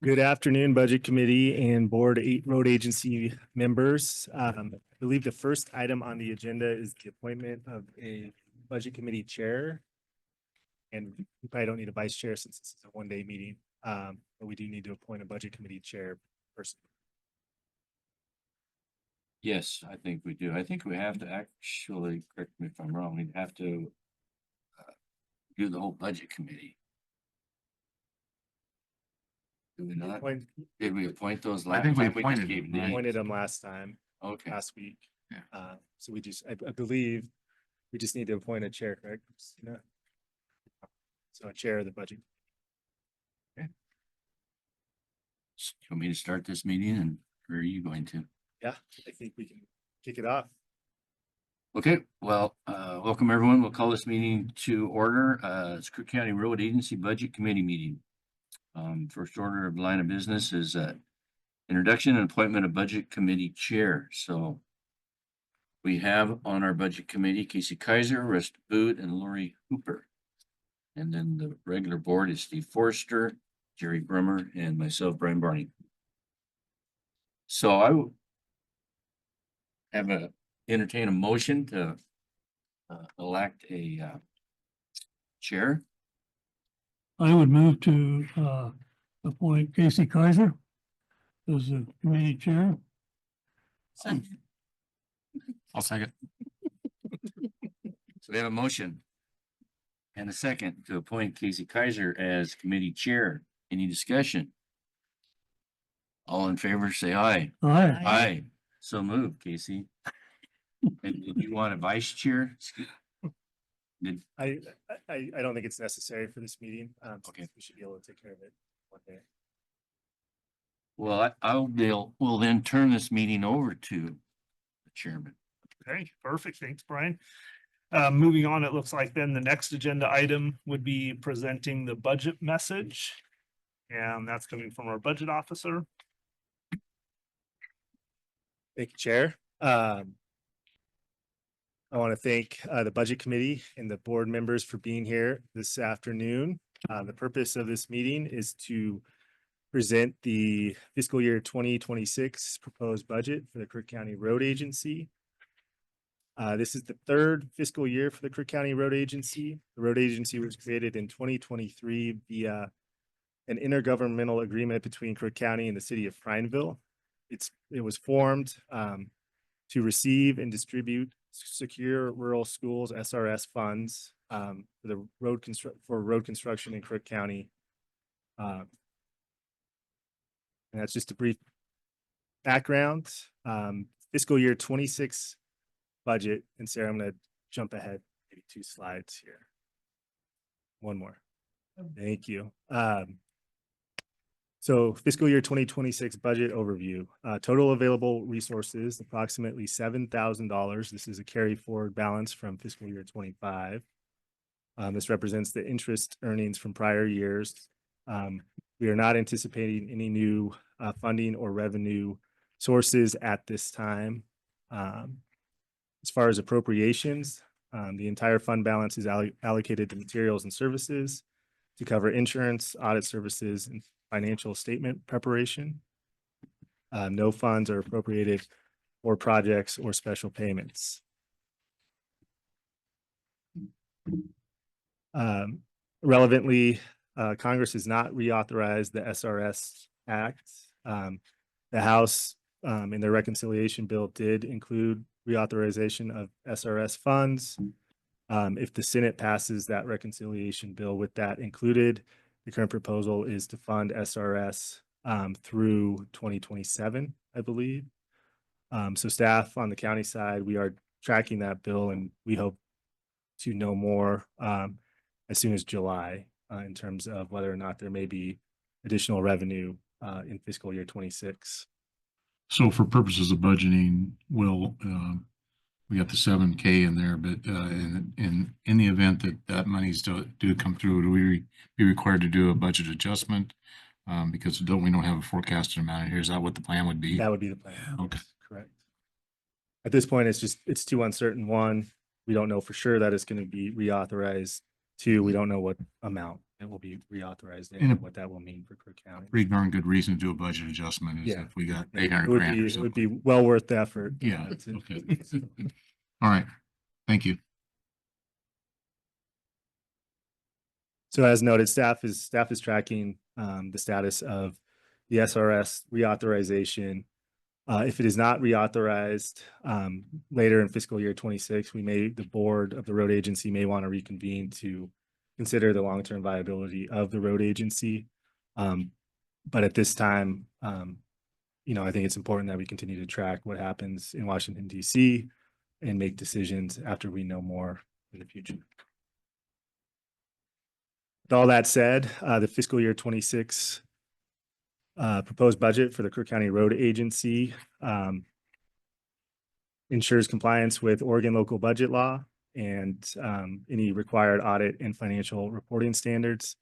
Good afternoon, Budget Committee and Road Agency members. I believe the first item on the agenda is the appointment of a Budget Committee Chair. And we probably don't need a Vice Chair since this is a one-day meeting, but we do need to appoint a Budget Committee Chair person. Yes, I think we do. I think we have to actually, correct me if I'm wrong, we'd have to do the whole budget committee. Do we not? Did we appoint those last? I think we time? appointed just gave them, names. Appointed them last Okay, week. Yeah. So we just, I believe we just need to appoint a chair, correct? Yeah. So a chair of the budget. so you want me to start this meeting and or are you going to? Yeah, I think we can kick it off. Okay, well, welcome everyone. We'll call this meeting to order. It's Crook County Road Agency Budget Committee meeting. First order of line of business is introduction and appointment of Budget Committee Chair. So we have on our Budget Committee, Casey Kaiser, Russ Boot, and Lori Hooper. And then the regular board is Steve Forrester, Jerry Brummer, and myself, Brian Barney. So I have entertain a motion to elect a chair. I would move to appoint Casey Kaiser as the committee chair. I'll second. So we have a motion and a second to appoint Casey Kaiser as committee chair. Any discussion? All in favor, say aye. Aye. Aye. So move, Casey. And did you want a vice chair? Did, I don't think it's necessary for this meeting. Okay. We should be able to take care of it one day. well, we'll then turn this meeting over to the chairman. Okay, perfect. Thanks, Brian. Moving on, it looks like then the next agenda item would be presenting the budget message. And that's coming from our budget officer. Thank you, Chair. I want to thank the Budget Committee and the board members for being here this afternoon. The purpose of this meeting is to present the fiscal year 2026 proposed budget for the Crook County Road Agency. This is the third fiscal year for the Crook County Road Agency. The Road Agency was created in 2023 via an intergovernmental agreement between Crook County and the city of Prineville. It was formed to receive and distribute secure rural schools SRS funds for the road construction in Crook County. And that's just a brief background. Fiscal year 26 budget, and Sarah, I'm going to jump ahead maybe 2 slides here. One more. Thank you. So fiscal year 2026 budget overview, total available resources, approximately $7,000. This is a carry forward balance from fiscal year 25. This represents the interest earnings from prior years. We are not anticipating any new funding or revenue sources at this time. As far as appropriations, the entire fund balance is allocated to materials and services to cover insurance, audit services, and financial statement preparation. No funds are appropriated for projects or special payments. Relevantly, Congress has not reauthorized the SRS Act. The House in their reconciliation bill did include reauthorization of SRS funds. If the Senate passes that reconciliation bill with that included, the current proposal is to fund SRS through 2027, I believe. So staff on the county side, we are tracking that bill and we hope to know more as soon as July in terms of whether or not there may be additional revenue in fiscal year 26. So for purposes of budgeting, we got the 7K in there, but in the event that monies do come through, do we be required to do a budget adjustment? Because we don't have a forecasted amount in here. Is that what the plan would be? That would be the plan. Okay. Yes, correct. At this point, it's too uncertain. 1, we don't know for sure that it's going to be reauthorized. 2, we don't know what amount it will be reauthorized And and what that will mean for Crook County. Pretty darn good reason to do a budget adjustment is Yeah. if we got Yeah, 800 it would grand be- or It would something. be well worth the effort. Yeah, to- okay. All right, thank you. So as noted, staff is tracking the status of the SRS reauthorization. If it is not reauthorized later in fiscal year 26, the board of the road agency may want to reconvene to consider the long-term viability of the road agency. But at this time, I think it's important that we continue to track what happens in Washington, DC and make decisions after we know more in the future. With all that said, the fiscal year 26 proposed budget for the Crook County Road Agency ensures compliance with Oregon local budget law and any required audit and financial reporting standards,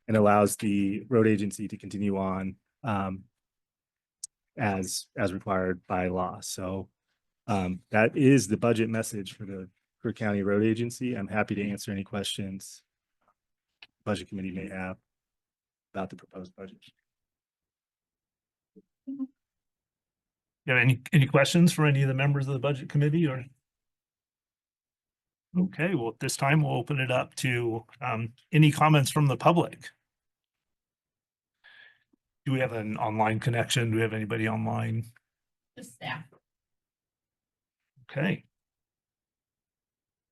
and allows the road agency to continue on as required by law. So that is the budget message for the Crook County Road Agency. I'm happy to answer any questions Budget Committee may have about the proposed budget. You have any questions for any of the members of the Budget Committee or? Okay, well, at this time, we'll open it up to any comments from the public. Do we have an online connection? Do we have anybody online? Just staff. Okay.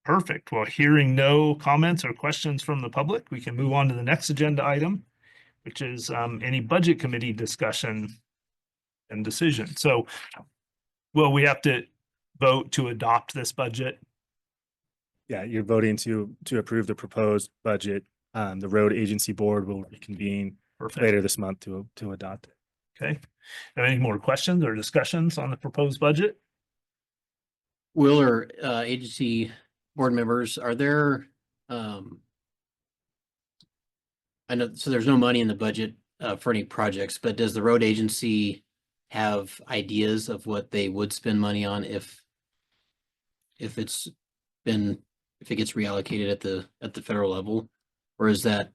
Perfect. Well, hearing no comments or questions from the public, we can move on to the next agenda item, which is any Budget Committee discussion and decision. So will we have to vote to adopt this budget? Yeah, you're voting to approve the proposed budget. The road agency board will reconvene Perfect. later this month to adopt it. Okay. Have any more questions or discussions on the proposed budget? Will or agency board members, are there, I know, so there's no money in the budget for any projects, but does the road agency have ideas of what they would spend money on if it gets reallocated at the federal level? Or is that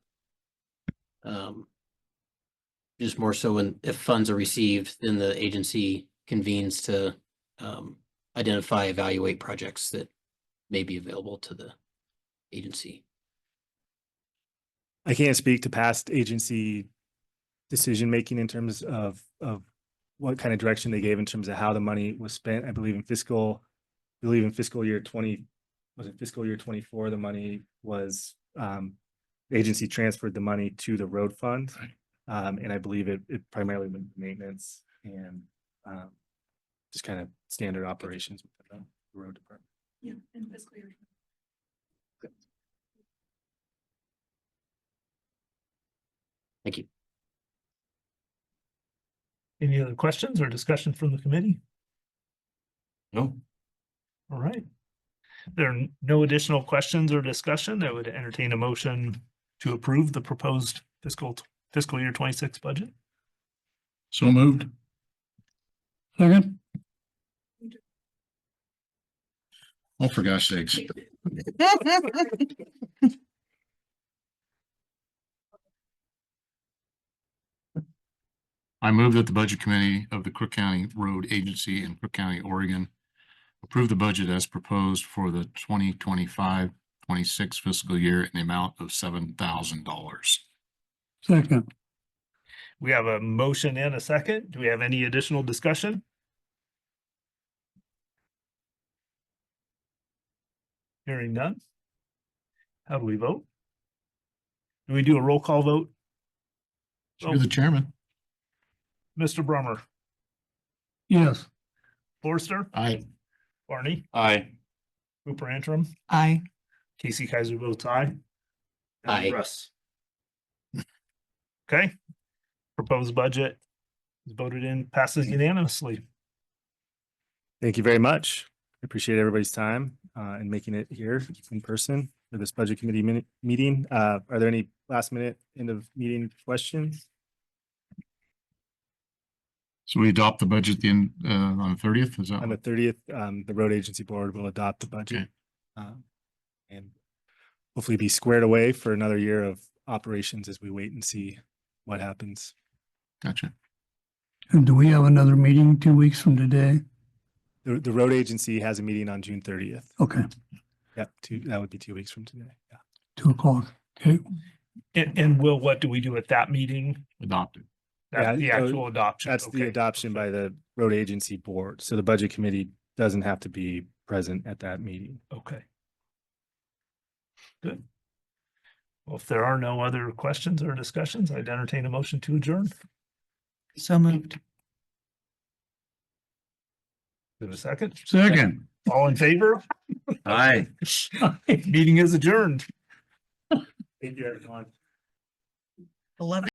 just more so if funds are received, then the agency convenes to identify, evaluate projects that may be available to the agency? I can't speak to past agency decision-making in terms of what kind of direction they gave in terms of how the money was spent. I believe in fiscal year 20, was it fiscal year 24, the money was, the agency transferred the money to the road fund. And I believe it primarily went to maintenance and just kind of standard operations within the road department. Yeah, in fiscal year. Thank you. Any other questions or discussion from the committee? No, All right. There are no additional questions or discussion. I would entertain a motion to approve the proposed fiscal year 26 budget. So moved. Second, Oh, for gosh sakes. I move that the Budget Committee of the Crook County Road Agency in Crook County, Oregon approve the budget as proposed for the 2025-26 fiscal year in the amount of $7,000. second, We have a motion and a second. Do we have any additional discussion? Hearing none. How do we vote? Do we do a roll call vote? You're the chairman. Mr. Brummer, yes, Forster, Aye. Barney, aye. Hooper Antrim, Aye. Casey Kaiser votes aye. And Aye. Russ. Okay. Proposed budget is voted in, passes unanimously. Thank you very much. I appreciate everybody's time and making it here in person for this budget committee meeting. Are there any last minute end of meeting questions? So we adopt the budget on the 30th, is that? On the 30th, the road agency board will adopt the budget. Okay. And hopefully be squared away for another year of operations as we wait and see what happens. Gotcha. And do we have another meeting 2 weeks from today? The road agency has a meeting on June 30th. Okay, Yep, that would be 2 weeks from today. Yeah. 2 o'clock. Okay, And what do we do at that meeting? Adopted. That the Yeah, so actual adoption? That's the Okay. adoption by the road agency board. So the budget committee doesn't have to be present at that meeting. Okay. Good. Well, if there are no other questions or discussions, I'd entertain a motion to adjourn. So moved. Give a second. Second. All in favor? Aye. Meeting is adjourned. Thank you, everyone. 11.